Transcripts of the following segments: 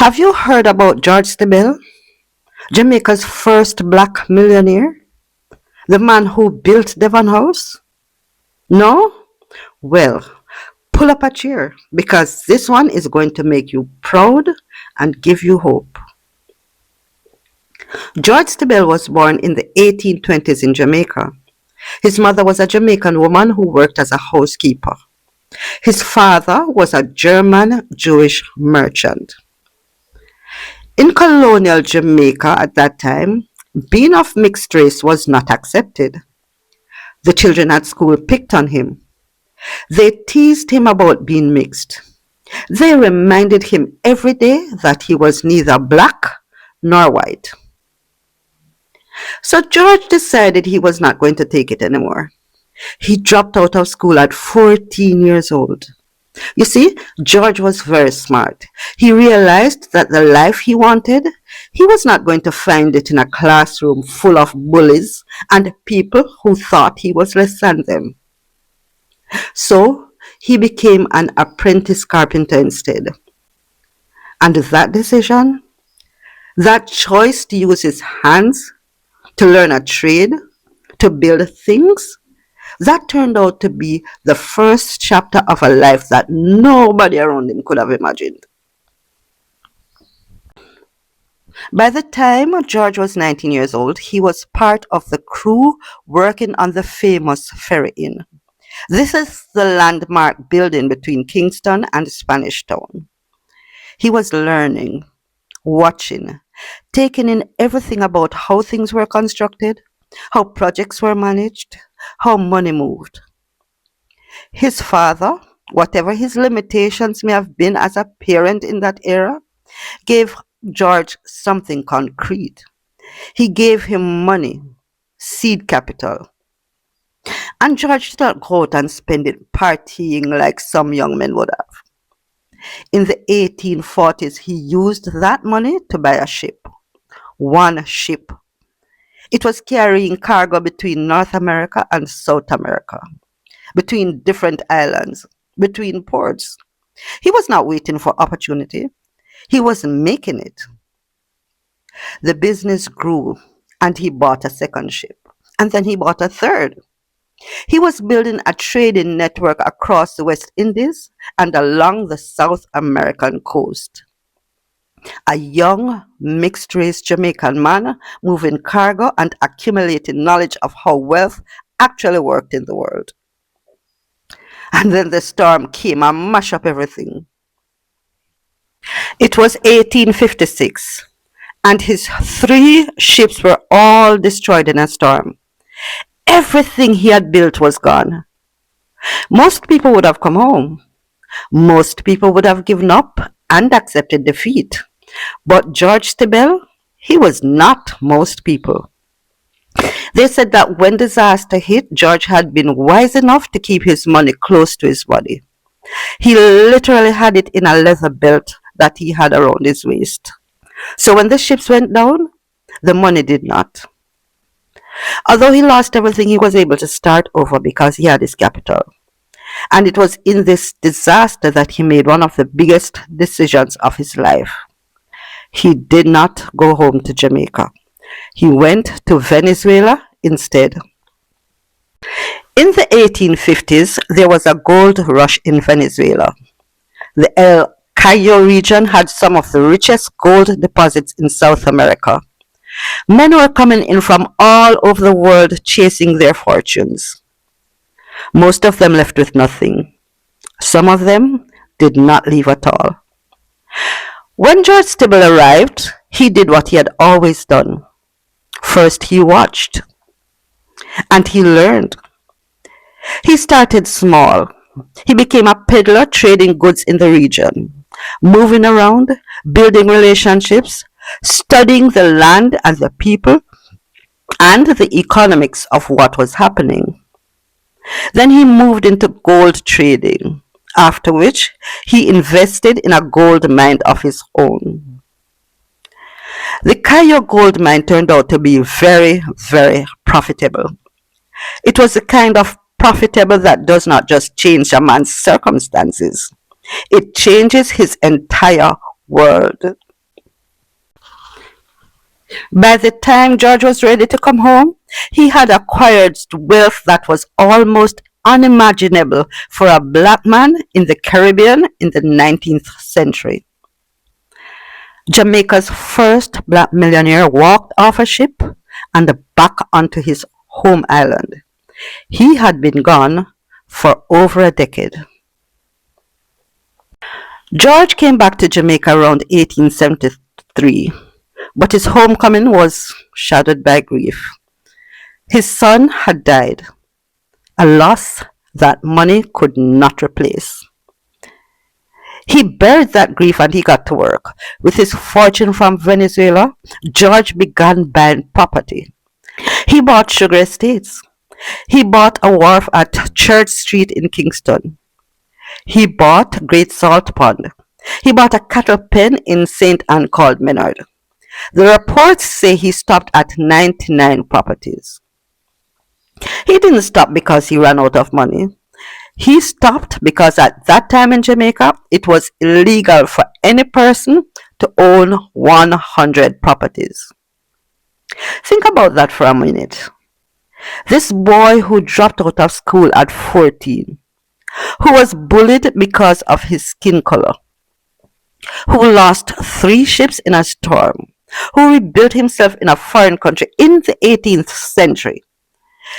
Have you heard about George Stiebel, Jamaica's first black millionaire? The man who built Devon House? No? Well, pull up a chair because this one is going to make you proud and give you hope. George Stiebel was born in the 1820s in Jamaica. His mother was a Jamaican woman who worked as a housekeeper. His father was a German Jewish merchant. In colonial Jamaica at that time, being of mixed race was not accepted. The children at school picked on him. They teased him about being mixed. They reminded him every day that he was neither black nor white. So George decided he was not going to take it anymore. He dropped out of school at 14 years old. You see, George was very smart. He realized that the life he wanted, he was not going to find it in a classroom full of bullies and people who thought he was less than them. So he became an apprentice carpenter instead. And that decision, that choice to use his hands, to learn a trade, to build things, that turned out to be the first chapter of a life that nobody around him could have imagined. By the time George was 19 years old, he was part of the crew working on the famous Ferry Inn. This is the landmark building between Kingston and Spanish Town. He was learning, watching, taking in everything about how things were constructed, how projects were managed, how money moved. His father, whatever his limitations may have been as a parent in that era, gave George something concrete. He gave him money, seed capital. And George did not go out and spend it partying like some young men would have. In the 1840s, he used that money to buy a ship. One ship. It was carrying cargo between North America and South America, between different islands, between ports. He was not waiting for opportunity. He was making it. The business grew, and he bought a second ship, and then he bought a third. He was building a trading network across the West Indies and along the South American coast. A young, mixed-race Jamaican man moving cargo and accumulating knowledge of how wealth actually worked in the world. And then the storm came and mashed up everything. It was 1856, and his 3 ships were all destroyed in a storm. Everything he had built was gone. Most people would have come home. Most people would have given up and accepted defeat. But George Stiebel, he was not most people. They said that when disaster hit, George had been wise enough to keep his money close to his body. He literally had it in a leather belt that he had around his waist. So when the ships went down, the money did not. Although he lost everything, he was able to start over because he had his capital. And it was in this disaster that he made one of the biggest decisions of his life. He did not go home to Jamaica. He went to Venezuela instead. In the 1850s, there was a gold rush in Venezuela. The El Cayo region had some of the richest gold deposits in South America. Men were coming in from all over the world chasing their fortunes. Most of them left with nothing. Some of them did not leave at all. When George Stiebel arrived, he did what he had always done. First, he watched, and he learned. He started small. He became a peddler trading goods in the region, moving around, building relationships, studying the land and the people, and the economics of what was happening. Then he moved into gold trading, after which he invested in a gold mine of his own. The Cayo gold mine turned out to be very, very profitable. It was the kind of profitable that does not just change a man's circumstances. It changes his entire world. By the time George was ready to come home, he had acquired wealth that was almost unimaginable for a black man in the Caribbean in the 19th century. Jamaica's first black millionaire walked off a ship and back onto his home island. He had been gone for over a decade. George came back to Jamaica around 1873, but his homecoming was shadowed by grief. His son had died, a loss that money could not replace. He buried that grief and he got to work. With his fortune from Venezuela, George began buying property. He bought sugar estates. He bought a wharf at Church Street in Kingston. He bought Great Salt Pond. He bought a cattle pen in St. Ann called Menard. The reports say he stopped at 99 properties. He didn't stop because he ran out of money. He stopped because at that time in Jamaica, it was illegal for any person to own 100 properties. Think about that for a minute. This boy who dropped out of school at 14, who was bullied because of his skin color, who lost 3 ships in a storm, who rebuilt himself in a foreign country in the 18th century.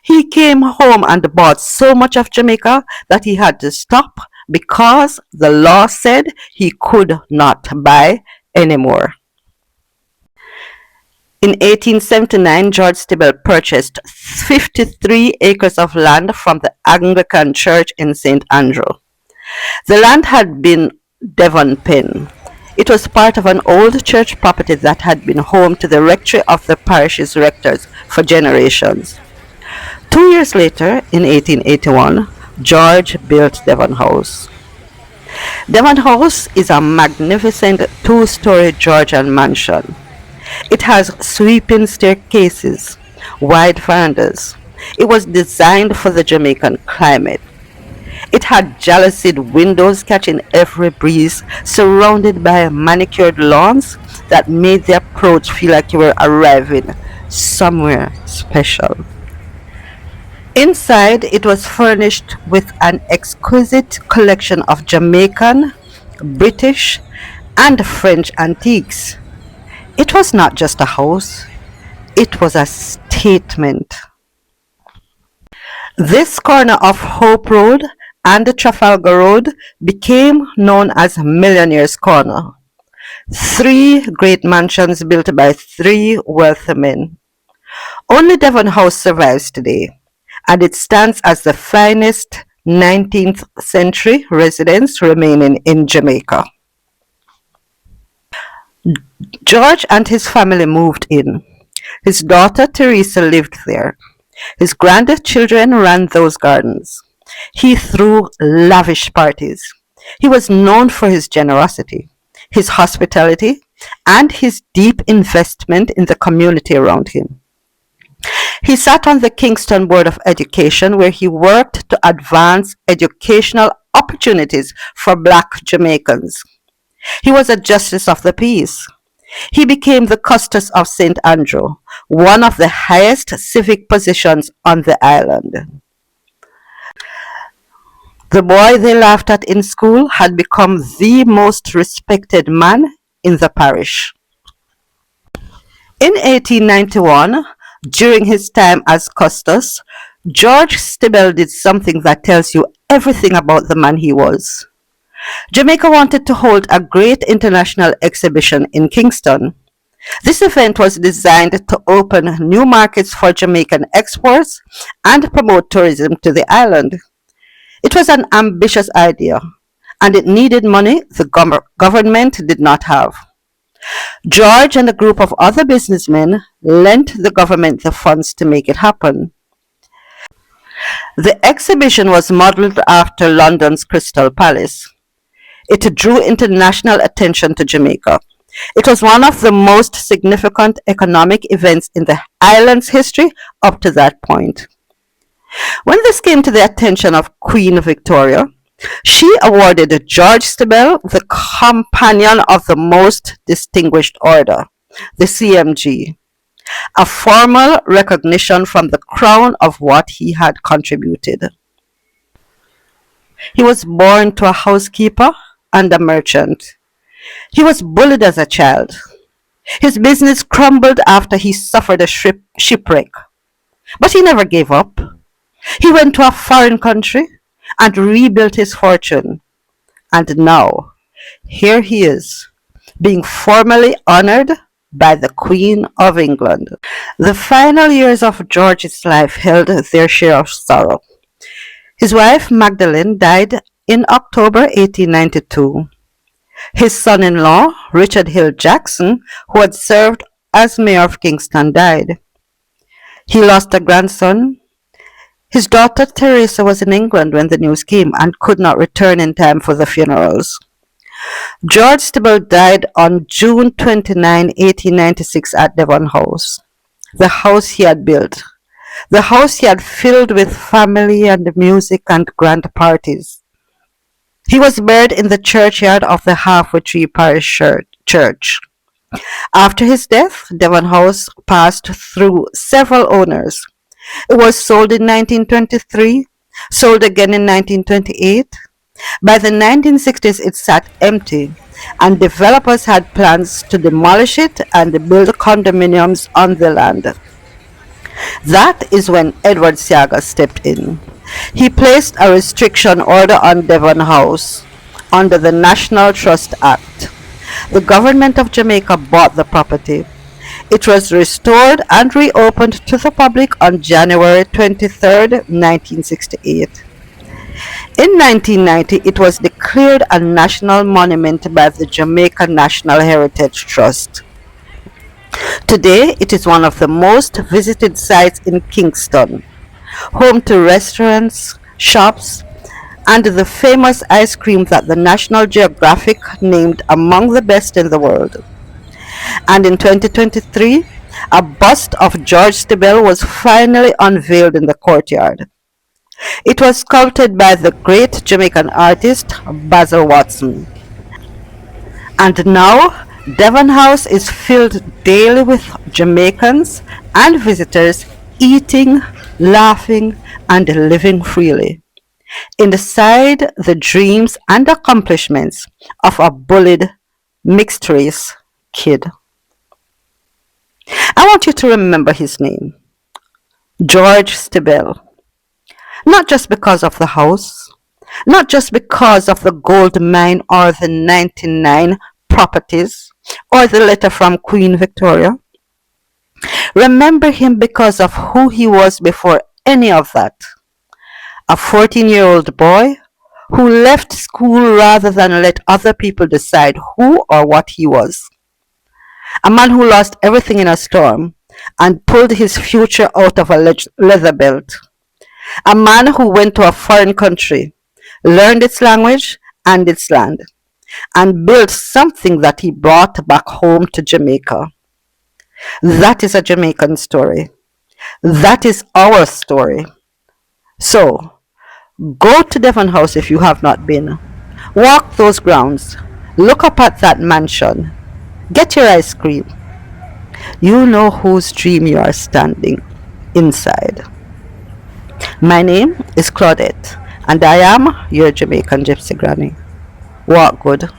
He came home and bought so much of Jamaica that he had to stop because the law said he could not buy anymore. In 1879, George Stiebel purchased 53 acres of land from the Anglican Church in St. Andrew. The land had been Devon Pen. It was part of an old church property that had been home to the rectory of the parish's rectors for generations. 2 years later, in 1881, George built Devon House. Devon House is a magnificent 2-story Georgian mansion. It has sweeping staircases, wide verandas. It was designed for the Jamaican climate. It had jalousied windows catching every breeze, surrounded by manicured lawns that made the approach feel like you were arriving somewhere special. Inside, it was furnished with an exquisite collection of Jamaican, British, and French antiques. It was not just a house, it was a statement. This corner of Hope Road and the Trafalgar Road became known as Millionaire's Corner. 3 great mansions built by 3 wealthy men. Only Devon House survives today, and it stands as the finest 19th century residence remaining in Jamaica. George and his family moved in. His daughter Teresa lived there. His grandchildren ran those gardens. He threw lavish parties. He was known for his generosity, his hospitality, and his deep investment in the community around him. He sat on the Kingston Board of Education, where he worked to advance educational opportunities for Black Jamaicans. He was a justice of the peace. He became the Custos of St. Andrew, one of the highest civic positions on the island. The boy they laughed at in school had become the most respected man in the parish. In 1891, during his time as Custos, George Stiebel did something that tells you everything about the man he was. Jamaica wanted to hold a great international exhibition in Kingston. This event was designed to open new markets for Jamaican exports and promote tourism to the island. It was an ambitious idea, and it needed money the government did not have. George and a group of other businessmen lent the government the funds to make it happen. The exhibition was modeled after London's Crystal Palace. It drew international attention to Jamaica. It was one of the most significant economic events in the island's history up to that point. When this came to the attention of Queen Victoria, she awarded George Stiebel the Companion of the Most Distinguished Order, the CMG, a formal recognition from the crown of what he had contributed. He was born to a housekeeper and a merchant. He was bullied as a child. His business crumbled after he suffered a shipwreck. But he never gave up. He went to a foreign country and rebuilt his fortune. And now, here he is, being formally honored by the Queen of England. The final years of George's life held their share of sorrow. His wife Magdalene died in October 1892. His son-in-law, Richard Hill Jackson, who had served as mayor of Kingston, died. He lost a grandson. His daughter Teresa was in England when the news came and could not return in time for the funerals. George Stiebel died on June 29, 1896 at Devon House, the house he had built, the house he had filled with family and music and grand parties. He was buried in the churchyard of the Halfway Tree Parish Church. After his death, Devon House passed through several owners. It was sold in 1923, sold again in 1928. By the 1960s, it sat empty, and developers had plans to demolish it and build condominiums on the land. That is when Edward Siaga stepped in. He placed a restriction order on Devon House under the National Trust Act. The government of Jamaica bought the property. It was restored and reopened to the public on January 23, 1968. In 1990, it was declared a national monument by the Jamaica National Heritage Trust. Today, it is one of the most visited sites in Kingston, home to restaurants, shops, and the famous ice cream that the National Geographic named among the best in the world. And in 2023, a bust of George Stiebel was finally unveiled in the courtyard. It was sculpted by the great Jamaican artist Basil Watson. And now, Devon House is filled daily with Jamaicans and visitors eating, laughing, and living freely inside the dreams and accomplishments of a bullied mixed race kid. I want you to remember his name, George Stiebel. Not just because of the house, not just because of the gold mine or the 99 properties or the letter from Queen Victoria. Remember him because of who he was before any of that. A 14-year-old boy who left school rather than let other people decide who or what he was. A man who lost everything in a storm and pulled his future out of a leather belt. A man who went to a foreign country, learned its language and its land, and built something that he brought back home to Jamaica. That is a Jamaican story. That is our story. So, go to Devon House if you have not been. Walk those grounds. Look up at that mansion. Get your ice cream. You know whose dream you are standing inside. My name is Claudette, and I am your Jamaican Gypsy Granny. Walk good.